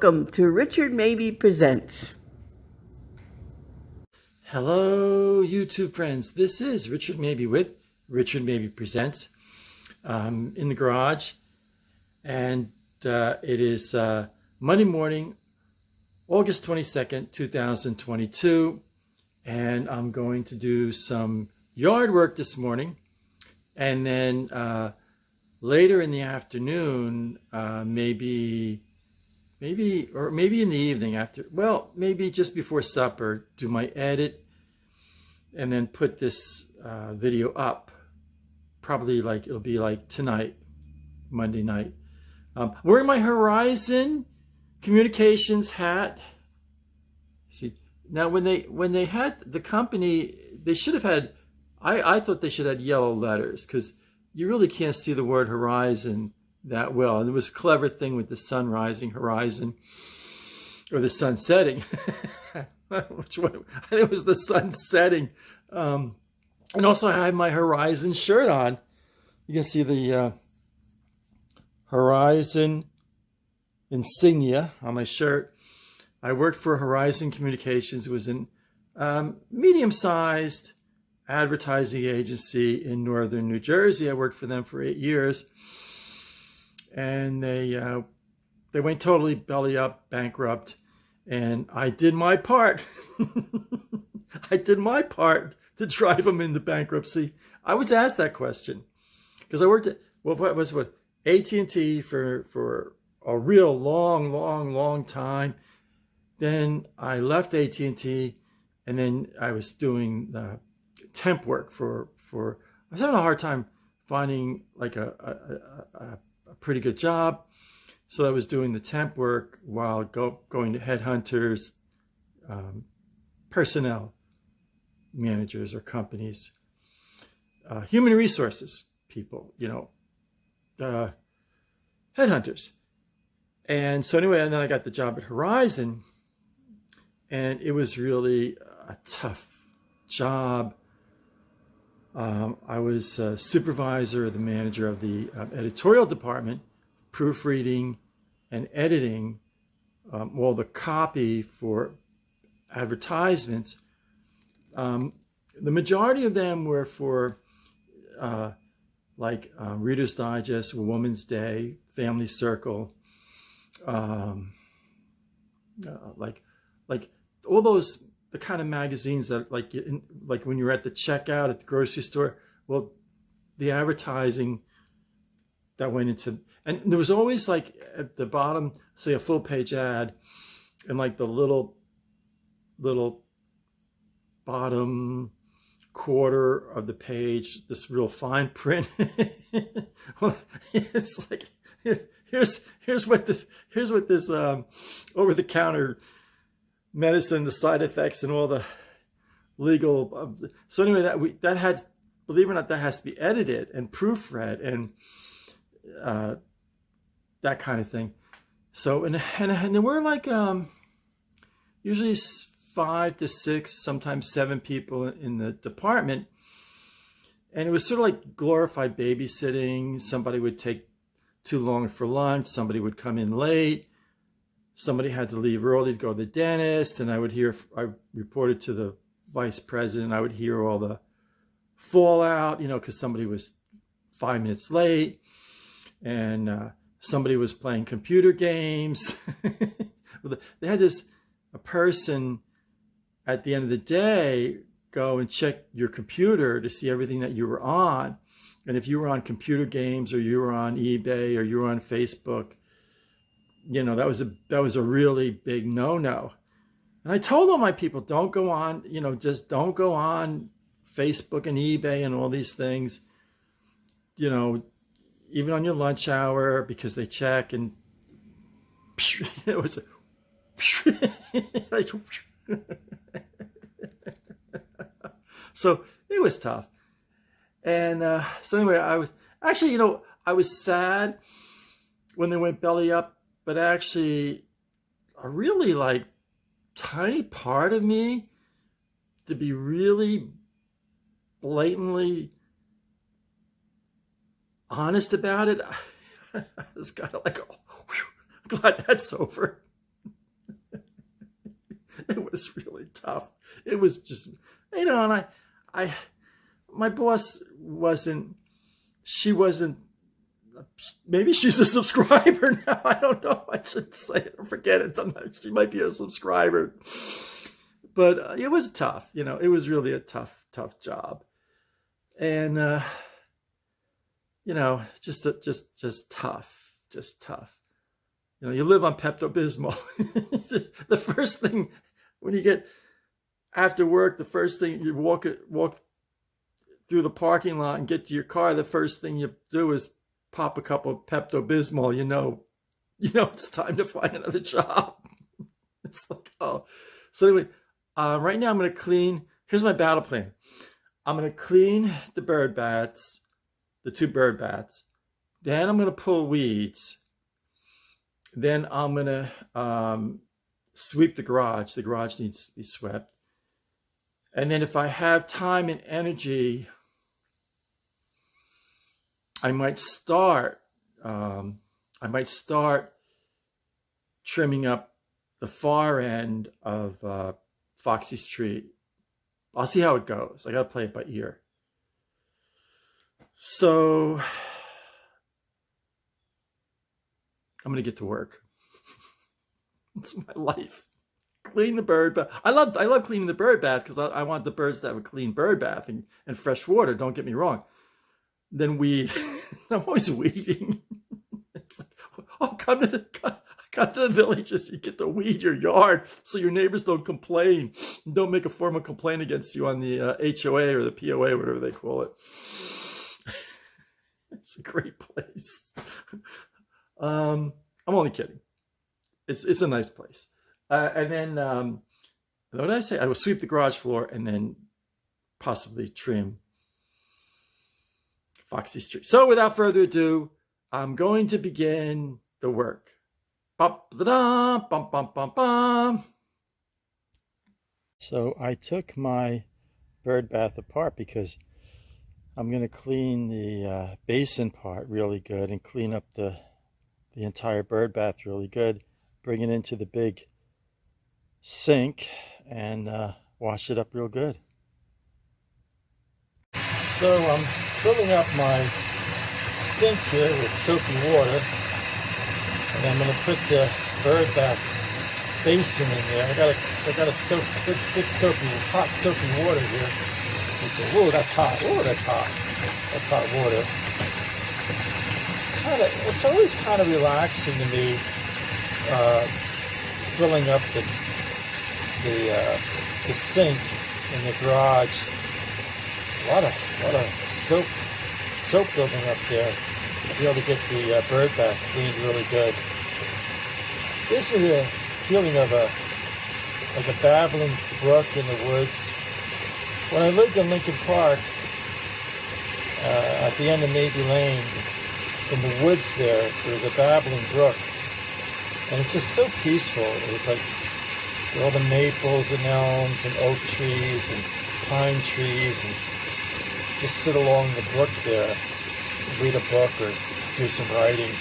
Welcome to Richard Mabey Presents. Hello, YouTube friends. This is Richard Mabey with Richard Mabey Presents. In the garage, and it is Monday morning, August 22nd, 2022, and I'm going to do some yard work this morning, and then later in the afternoon, maybe in the evening after, well, maybe just before supper, do my edit and then put this video up. Probably it'll be like tonight, Monday night. Wearing my Horizon Communications hat. See, now when they had the company, they should have had, I thought they should have had yellow letters, because you really can't see the word Horizon that well. And there was a clever thing with the sun rising horizon, or the sun setting. Which one? I think it was the sun setting. And also I had my Horizon shirt on. You can see the Horizon insignia on my shirt. I worked for Horizon Communications. It was a medium-sized advertising agency in northern New Jersey. I worked for them for 8 years. And they went totally belly up, bankrupt. And I did my part. I did my part to drive them into bankruptcy. I was asked that question because I worked at AT&T for a real long time. Then I left AT&T, and then I was doing temp work for. I was having a hard time finding like a pretty good job. So I was doing the temp work while going to headhunters, personnel managers or companies, human resources people, headhunters. And so anyway, and then I got the job at Horizon, and it was really a tough job. I was supervisor, the manager of the editorial department, proofreading and editing all the copy for advertisements. The majority of them were for Reader's Digest, Woman's Day, Family Circle, like all those, the kind of magazines that like when you're at the checkout at the grocery store. Well, the advertising that went into, and there was always like at the bottom, say a full page ad, and like the little bottom quarter of the page, this real fine print. Well, it's like, here's what this over the counter medicine, the side effects, and all the legal. So anyway, that had, believe it or not, that has to be edited and proofread and that kind of thing. So and there were like usually 5 to 6, sometimes 7 people in the department, and it was sort of like glorified babysitting. Somebody would take too long for lunch, somebody would come in late, somebody had to leave early to go to the dentist, and I reported to the vice president. I would hear all the fallout, because somebody was 5 minutes late, and somebody was playing computer games. They had a person at the end of the day go and check your computer to see everything that you were on. And if you were on computer games, or you were on eBay, or you were on Facebook, that was a really big no-no. And I told all my people, don't go on, just don't go on Facebook and eBay and all these things, even on your lunch hour, because they check, and it was like, so it was tough. And so anyway, I was actually, I was sad when they went belly up, but actually a really tiny part of me, to be really blatantly honest about it, I was kind of like, oh, whew, glad that's over. It was really tough. It was just, and my boss she wasn't, maybe she's a subscriber now. I don't know. I should say it or forget it. Sometimes she might be a subscriber. But it was tough. It was really a tough job. And, just tough. You live on Pepto-Bismol. The first thing when you get after work, the first thing you walk through the parking lot and get to your car, the first thing you do is pop a couple of Pepto-Bismol. It's time to find another job. It's like, oh. So anyway, right now I'm going to clean. Here's my battle plan. I'm going to clean the bird baths, the 2 bird baths. Then I'm going to pull weeds. Then I'm going to sweep the garage. The garage needs to be swept. And then if I have time and energy, I might start trimming up the far end of Foxy's tree. I'll see how it goes. I got to play it by ear. So I'm going to get to work. It's my life. Clean the bird bath. I love cleaning the bird bath because I want the birds to have a clean bird bath and fresh water. Don't get me wrong. Then weed. I'm always weeding. It's like, oh, come to the villages. You get to weed your yard so your neighbors don't complain. Don't make a formal complaint against you on the HOA or the POA, whatever they call it. It's a great place. I'm only kidding. It's a nice place. And then, what did I say? I will sweep the garage floor and then possibly trim Foxy's tree. So without further ado, I'm going to begin the work. So I took my bird bath apart because I'm going to clean the basin part really good and clean up the entire bird bath really good. Bring it into the big sink and wash it up real good. So I'm filling up my sink here with soapy water, and I'm going to put the bird bath basin in there. I got a big soapy, hot soapy water here. Whoa, that's hot. Whoa, that's hot. That's hot water. It's always kind of relaxing to me, filling up the sink in the garage. A lot of soap building up there to be able to get the bird bath cleaned really good. Gives me the feeling of a babbling brook in the woods. When I lived in Lincoln Park, at the end of Mabey Lane, in the woods there was a babbling brook, and it's just so peaceful. It was like all the maples and elms and oak trees and pine trees, and just sit along the brook there, read a book or do some writing.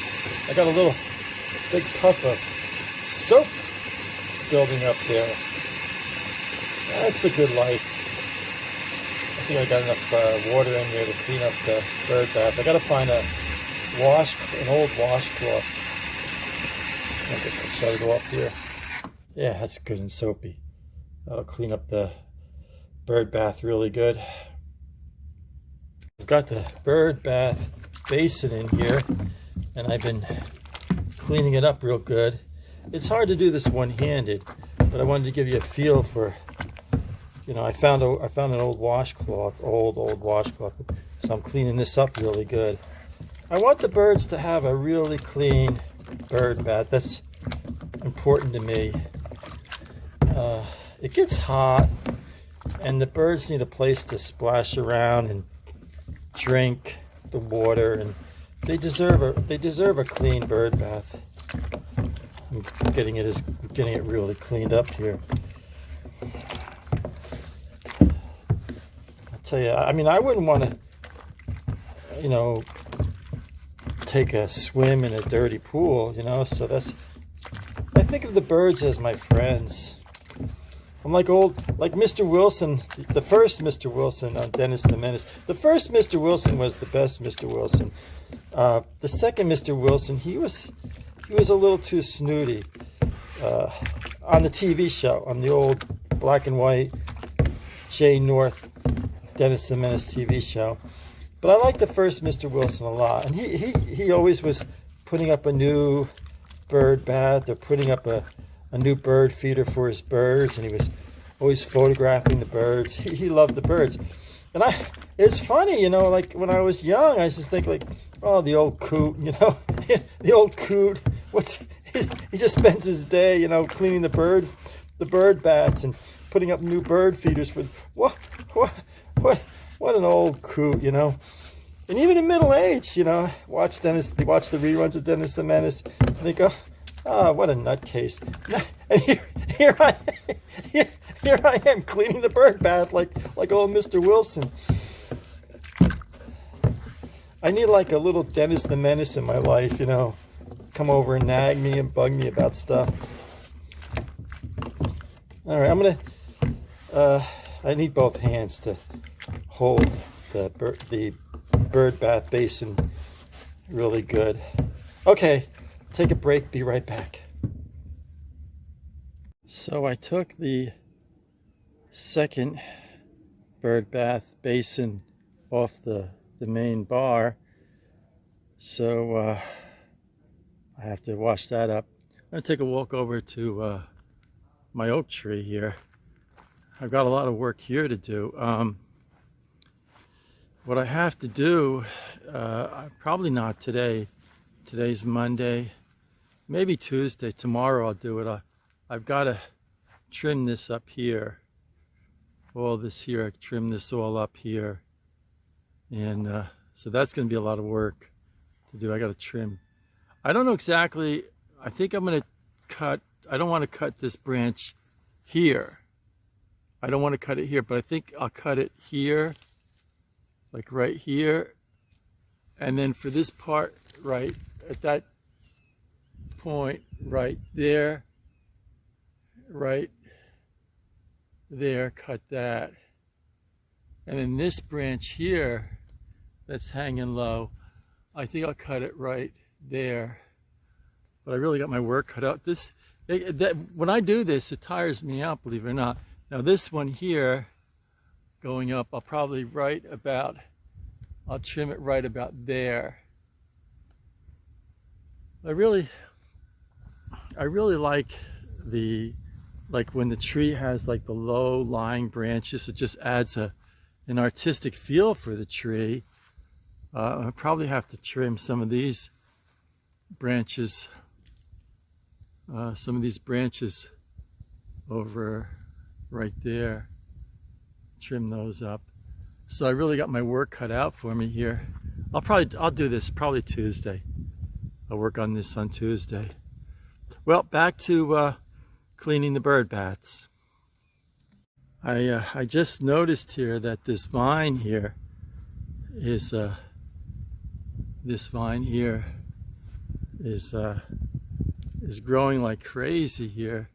I got a little big puff of soap building up there. That's the good life. I think I got enough water in there to clean up the bird bath. I got to find an old washcloth. I guess I'll shut it off here. Yeah, that's good and soapy. That'll clean up the bird bath really good. I've got the bird bath basin in here, and I've been cleaning it up real good. It's hard to do this one-handed, but I wanted to give you a feel for, I found an old washcloth, old washcloth, so I'm cleaning this up really good. I want the birds to have a really clean bird bath. That's important to me. It gets hot, and the birds need a place to splash around and drink the water, and they deserve a clean bird bath. I'm getting it really cleaned up here. I'll tell you, I wouldn't want to, take a swim in a dirty pool, so I think of the birds as my friends. I'm like Mr. Wilson, the first Mr. Wilson on Dennis the Menace. The first Mr. Wilson was the best Mr. Wilson. The second Mr. Wilson, he was a little too snooty on the TV show, on the old black and white Jay North Dennis the Menace TV show. But I like the first Mr. Wilson a lot, and he always was putting up a new bird bath or putting up a new bird feeder for his birds, and he was always photographing the birds. He loved the birds. And it's funny, you know, like when I was young, I just think like, oh, the old coot, you know, the old coot. He just spends his day, you know, cleaning the bird baths and putting up new bird feeders for what an old coot, you know. And even in middle age, you know, watch the reruns of Dennis the Menace, and they go, oh, what a nutcase. And here I am cleaning the bird bath like old Mr. Wilson. I need like a little Dennis the Menace in my life, you know. Come over and nag me and bug me about stuff. All right, I need both hands to hold the bird bath basin really good. Okay, take a break, be right back. So I took the second bird bath basin off the main bar, so I have to wash that up. I'm going to take a walk over to my oak tree here. I've got a lot of work here to do. What I have to do, probably not today. Today's Monday, maybe Tuesday. Tomorrow I'll do it. I've got to trim this up here. All this here, trim this all up here. And so that's going to be a lot of work to do. I got to trim. I don't know exactly. I think I'm going to cut. I don't want to cut this branch here. I don't want to cut it here, but I think I'll cut it here, like right here. And then for this part, right at that point, right there, cut that. And then this branch here that's hanging low, I think I'll cut it right there. But I really got my work cut out. When I do this, it tires me out, believe it or not. Now this one here, going up, I'll trim it right about there. I really like when the tree has like the low lying branches. It just adds an artistic feel for the tree. I probably have to trim some of these branches. Over right there. Trim those up. So I really got my work cut out for me here. I'll do this probably Tuesday. I'll work on this on Tuesday. Well, back to cleaning the bird baths. I just noticed here that this vine here is growing like crazy here.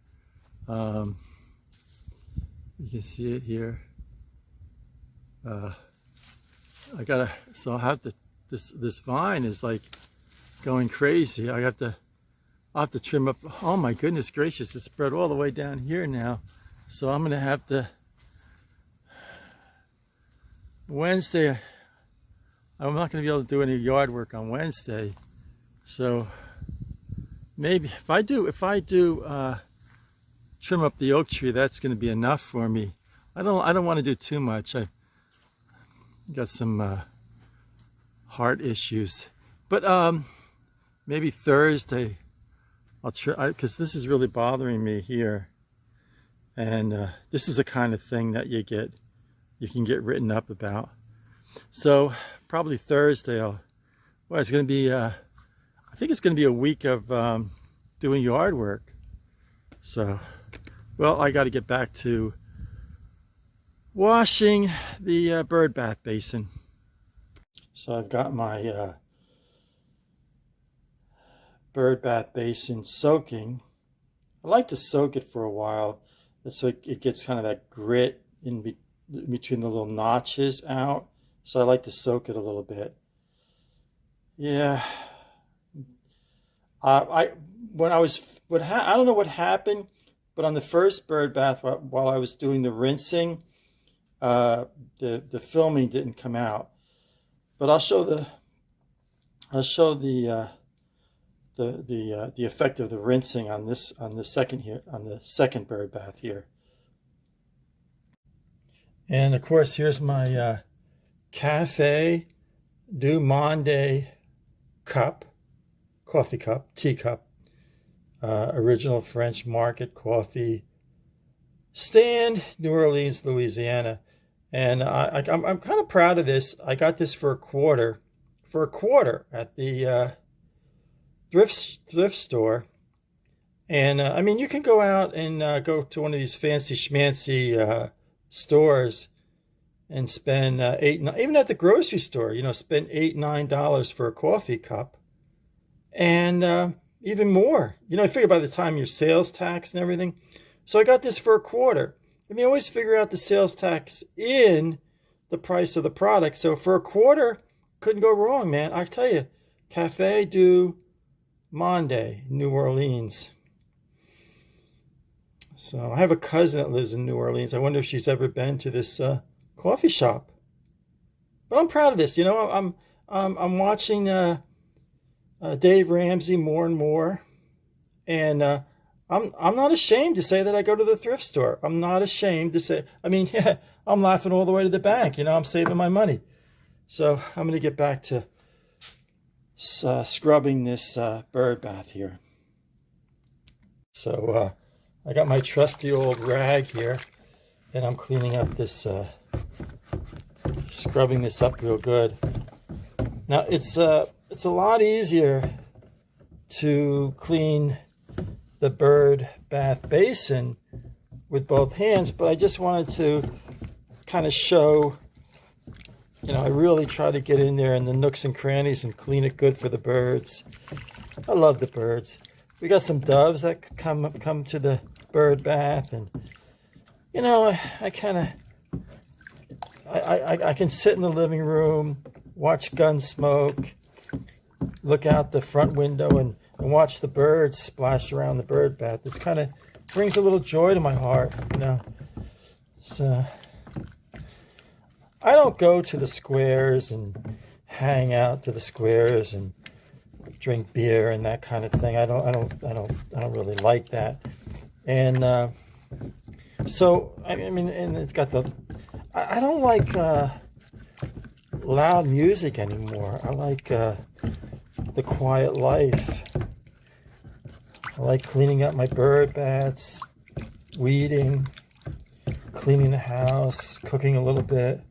You can see it here. I'll have to. This vine is like going crazy. I'll have to trim up. Oh my goodness gracious! It's spread all the way down here now. So I'm gonna have to. Wednesday, I'm not gonna be able to do any yard work on Wednesday. So maybe if I do trim up the oak tree, that's going to be enough for me. I don't want to do too much. I got some heart issues, but maybe Thursday I'll try, because this is really bothering me here, and this is the kind of thing that you can get written up about. So probably Thursday it's going to be I think it's going to be a week of doing yard work. So, well, I got to get back to washing the bird bath basin. So I've got my bird bath basin soaking. I like to soak it for a while. so it gets kind of that grit in between the little notches out. So I like to soak it a little bit. Yeah. I when I was I don't know what happened, but on the first bird bath while I was doing the rinsing, the filming didn't come out. But I'll show the effect of the rinsing on the second bird bath here. And of course, here's my Cafe du Monde cup, coffee cup, teacup, original French market coffee stand, New Orleans, Louisiana. And I'm kind of proud of this. I got this for a quarter at the thrift store. And I mean, you can go out and go to one of these fancy schmancy stores and spend even at the grocery store, spend $8-9 for a coffee cup, and even more. I figure by the time your sales tax and everything. So I got this for a quarter, and they always figure out the sales tax in the price of the product. So for a quarter, couldn't go wrong, man. I tell you, Cafe du Monde, New Orleans. So I have a cousin that lives in New Orleans. I wonder if she's ever been to this coffee shop. But I'm proud of this. I'm watching Dave Ramsey more and more, and I'm not ashamed to say that I go to the thrift store. I'm not ashamed to say. I mean, yeah, I'm laughing all the way to the bank. I'm saving my money. So I'm going to get back to scrubbing this bird bath here. So I got my trusty old rag here, and I'm cleaning up this, scrubbing this up real good. Now it's a lot easier to clean the bird bath basin with both hands, but I just wanted to kind of show, I really try to get in there in the nooks and crannies and clean it good for the birds. I love the birds. We got some doves that come to the bird bath, and I can sit in the living room, watch Gunsmoke, look out the front window and watch the birds splash around the bird bath. It's kind of brings a little joy to my heart, So I don't go to the squares and hang out to the squares and drink beer and that kind of thing. I don't really like that. And so I mean, and it's got I don't like loud music anymore. I like the quiet life. I like cleaning up my bird baths, weeding, cleaning the house, cooking a little bit.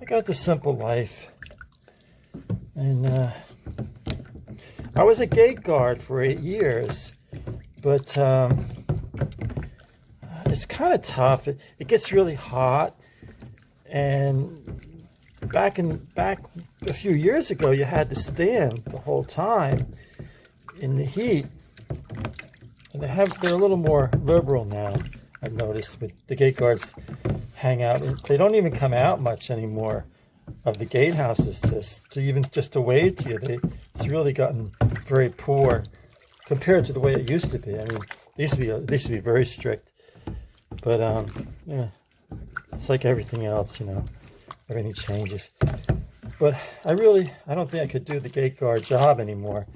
I got the simple life. And I was a gate guard for 8 years, but it's kind of tough. It gets really hot, and back a few years ago, you had to stand the whole time in the heat. And they're a little more liberal now, I've noticed. But the gate guards hang out, and they don't even come out much anymore of the gatehouses to wave to you. It's really gotten very poor compared to the way it used to be. I mean, they used to be very strict, but yeah, it's like everything else, everything changes. But I don't think I could do the gate guard job anymore.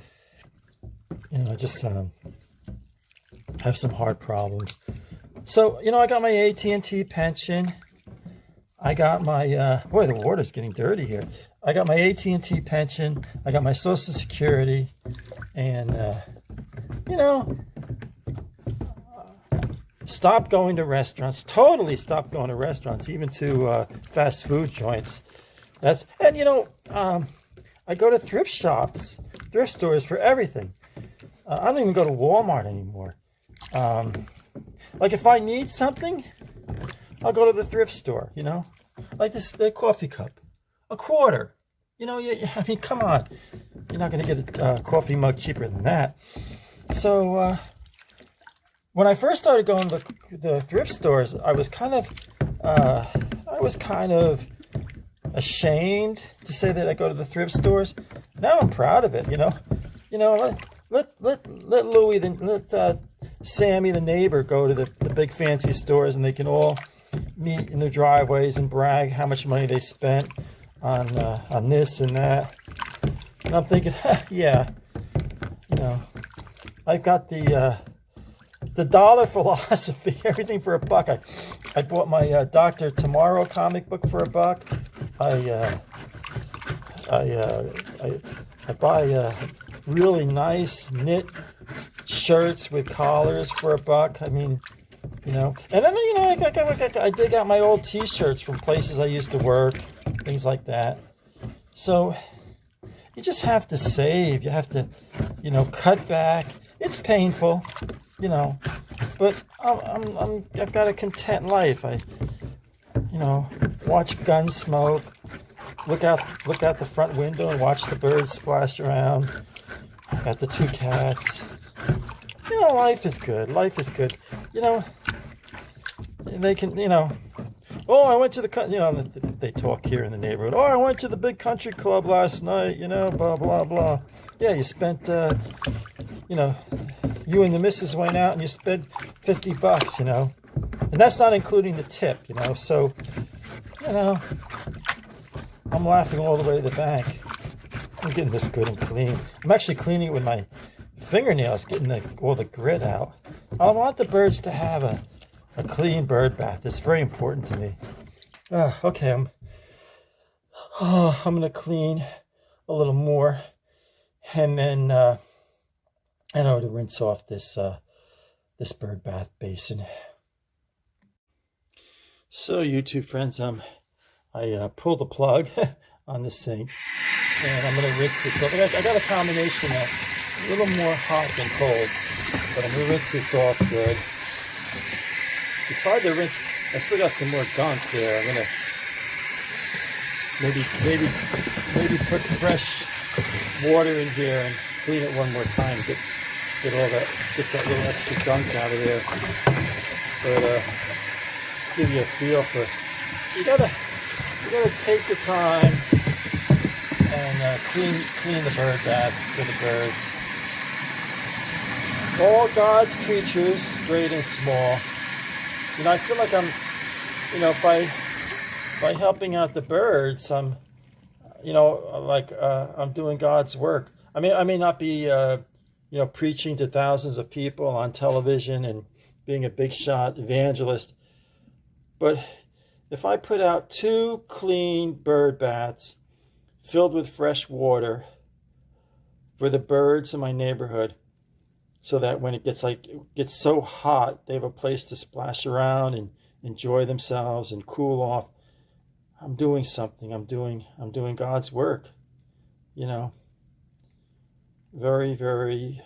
I just have some heart problems. So I got my AT&T pension. I got my boy, the water's getting dirty here. I got my AT&T pension. I got my Social Security, and stopped going to restaurants. Totally stopped going to restaurants, even to fast food joints. I go to thrift stores for everything. I don't even go to Walmart anymore. Like if I need something, I'll go to the thrift store, like the coffee cup, a quarter. I mean, come on. You're not going to get a coffee mug cheaper than that. So when I first started going to the thrift stores, I was kind of ashamed to say that I go to the thrift stores. Now I'm proud of it. Let Louie, let Sammy, the neighbor, go to the big fancy stores, and they can all meet in their driveways and brag how much money they spent on this and that. And I'm thinking, yeah, I've got the dollar philosophy, everything for $1. I bought my Dr. Tomorrow comic book for $1. I buy really nice knit shirts with collars for $1. I mean, and then I dig out my old T-shirts from places I used to work, things like that. So you just have to save. You have to, cut back. It's painful, but I've got a content life. I watch Gunsmoke, look out the front window and watch the birds splash around. Got the 2 cats. Life is good. Life is good. They can, oh, I went to the, they talk here in the neighborhood. Oh, I went to the big country club last night, blah, blah, blah. Yeah, you spent, you and the missus went out and you spent $50, and that's not including the tip, so, I'm laughing all the way to the bank. I'm getting this good and clean. I'm actually cleaning it with my fingernails, getting all the grit out. I want the birds to have a clean bird bath. It's very important to me. Okay, I'm going to clean a little more, and then I know to rinse off this bird bath basin. So, YouTube friends, I pulled the plug on this sink, and I'm going to rinse this off. I got a combination of a little more hot than cold, but I'm going to rinse this off good. It's hard to rinse. I still got some more gunk there. I'm going to maybe put fresh water in here and clean it one more time. Get all that, just that little extra gunk out of there. But give you a feel for it. You gotta take the time and clean the bird baths for the birds. All God's creatures, great and small. I feel like I'm, by helping out the birds, I'm, I'm doing God's work. I may not be, preaching to thousands of people on television and being a big shot evangelist, but if I put out 2 clean bird baths filled with fresh water for the birds in my neighborhood, so that when it gets so hot, they have a place to splash around and enjoy themselves and cool off, I'm doing something. I'm doing God's work. Very, very,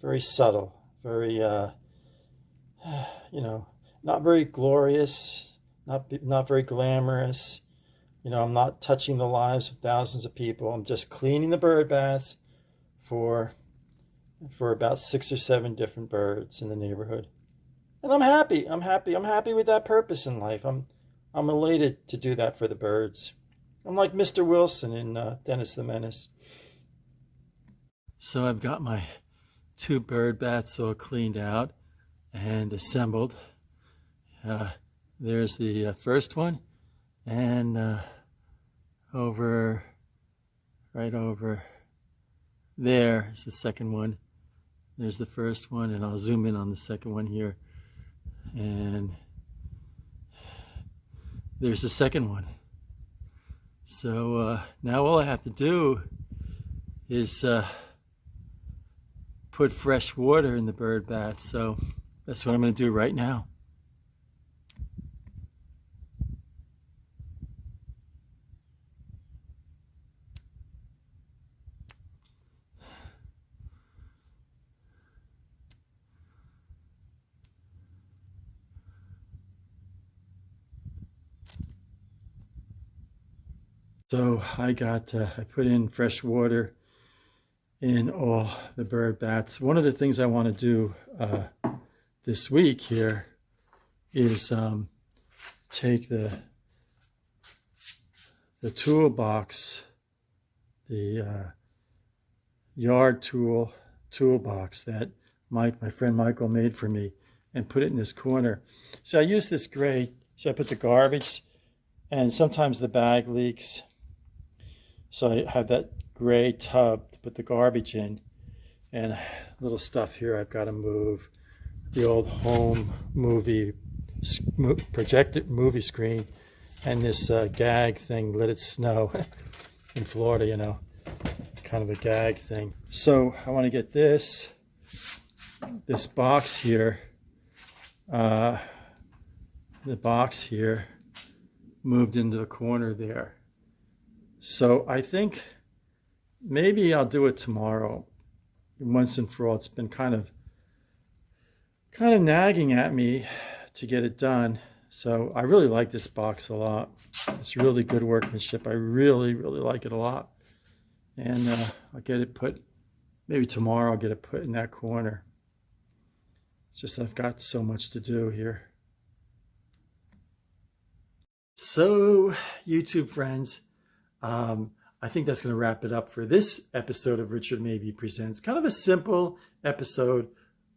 very subtle. Very, not very glorious. Not very glamorous. I'm not touching the lives of thousands of people. I'm just cleaning the bird baths for about 6 or 7 different birds in the neighborhood. And I'm happy. I'm happy with that purpose in life. I'm elated to do that for the birds. I'm like Mr. Wilson in Dennis the Menace. So I've got my 2 bird baths all cleaned out and assembled. There's the first one, and right over there is the second one. There's the first one, and I'll zoom in on the second one here. And there's the second one. So now all I have to do is put fresh water in the bird bath. So that's what I'm going to do right now. So I put in fresh water in all the bird baths. One of the things I want to do this week here is take the toolbox, the yard toolbox that my friend Michael made for me, and put it in this corner. So I use this grate. So I put the garbage, and sometimes the bag leaks. So I have that gray tub to put the garbage in, and little stuff here I've got to move. The old home movie projected movie screen, and this gag thing, Let It Snow in Florida, you know, kind of a gag thing. So I want to get this box here, the box here moved into the corner there. So I think maybe I'll do it tomorrow. Once and for all, it's been kind of nagging at me to get it done. So I really like this box a lot. It's really good workmanship. I really like it a lot. And I'll get it put, maybe tomorrow I'll get it put in that corner. It's just I've got so much to do here. So, YouTube friends, I think that's going to wrap it up for this episode of Richard Mabey Presents. Kind of a simple episode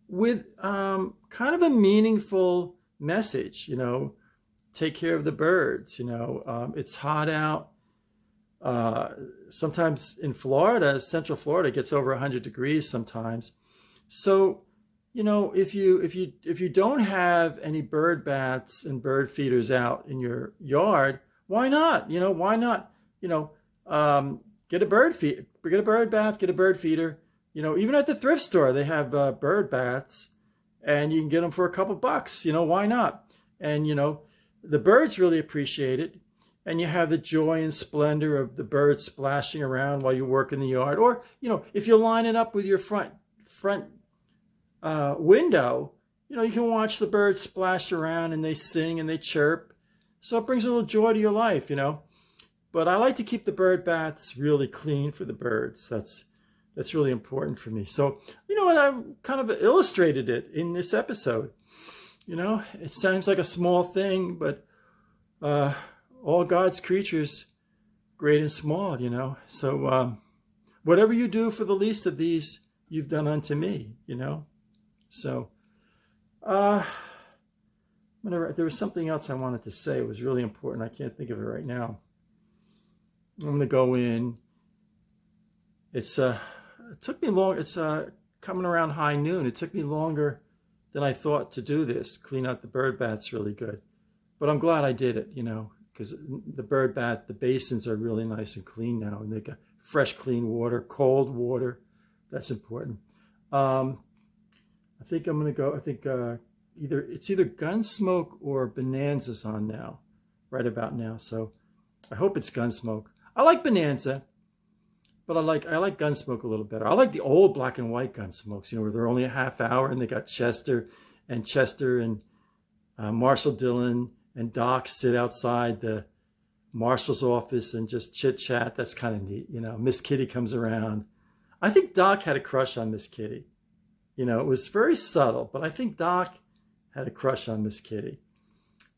with kind of a meaningful message, you know. Take care of the birds, you know. It's hot out. Sometimes in Florida, Central Florida, it gets over 100 degrees sometimes. So, you know, if you don't have any bird baths and bird feeders out in your yard, why not? You know, why not? You know, get a bird bath, get a bird feeder. You know, even at the thrift store, they have bird baths, and you can get them for a couple bucks. You know, why not? And you know, the birds really appreciate it, and you have the joy and splendor of the birds splashing around while you work in the yard. Or you know, if you line it up with your front window, you know, you can watch the birds splash around and they sing and they chirp. So it brings a little joy to your life, you know. But I like to keep the bird baths really clean for the birds. That's really important for me. So, you know what, I kind of illustrated it in this episode. You know, it sounds like a small thing, but all God's creatures, great and small, you know. So whatever you do for the least of these, you've done unto me, you know. So there was something else I wanted to say. It was really important. I can't think of it right now. I'm going to go in. It took me long. It's coming around high noon. It took me longer than I thought to do this. Clean out the bird baths really good. But I'm glad I did it, you know, because the bird bath, the basins are really nice and clean now. And they got fresh, clean water, cold water. That's important. I think I'm going to go, I think it's either Gunsmoke or Bonanza's on now, right about now. So I hope it's Gunsmoke. I like Bonanza, but I like Gunsmoke a little better. I like the old black and white Gunsmokes, you know, where they're only a half hour and they got Chester and Marshall Dillon and Doc sit outside the marshal's office and just chit chat. That's kind of neat. You know, Miss Kitty comes around. I think Doc had a crush on Miss Kitty. You know, it was very subtle, but I think Doc had a crush on Miss Kitty.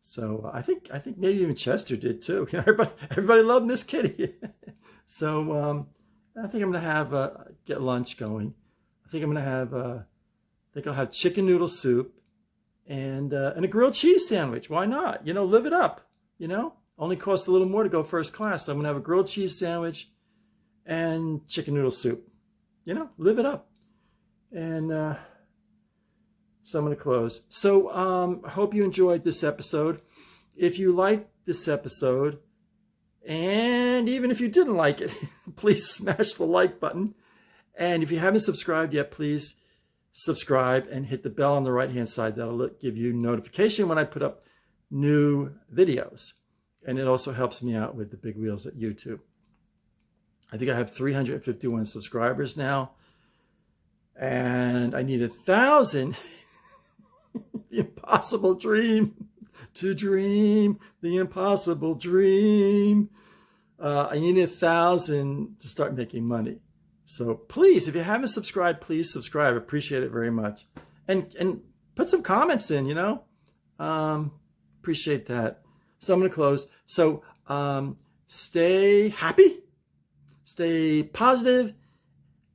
So I think maybe even Chester did too. You know, everybody loved Miss Kitty. So I think I'm gonna have get lunch going. I think I'm gonna have I think I'll have chicken noodle soup and a grilled cheese sandwich. Why not? You know, live it up. You know, only costs a little more to go first class. So I'm gonna have a grilled cheese sandwich and chicken noodle soup. You know, live it up. And so I'm going to close. So I hope you enjoyed this episode. If you liked this episode, and even if you didn't like it, please smash the like button. And if you haven't subscribed yet, please subscribe and hit the bell on the right-hand side. That'll give you notification when I put up new videos. And it also helps me out with the big wheels at YouTube. I think I have 351 subscribers now. And I need 1,000. The impossible dream. To dream the impossible dream. I need 1,000 to start making money. So please, if you haven't subscribed, please subscribe. I appreciate it very much. and put some comments in, appreciate that. So I'm going to close. So stay happy, stay positive,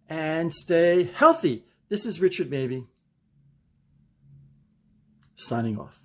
and stay healthy. This is Richard Mabey signing off.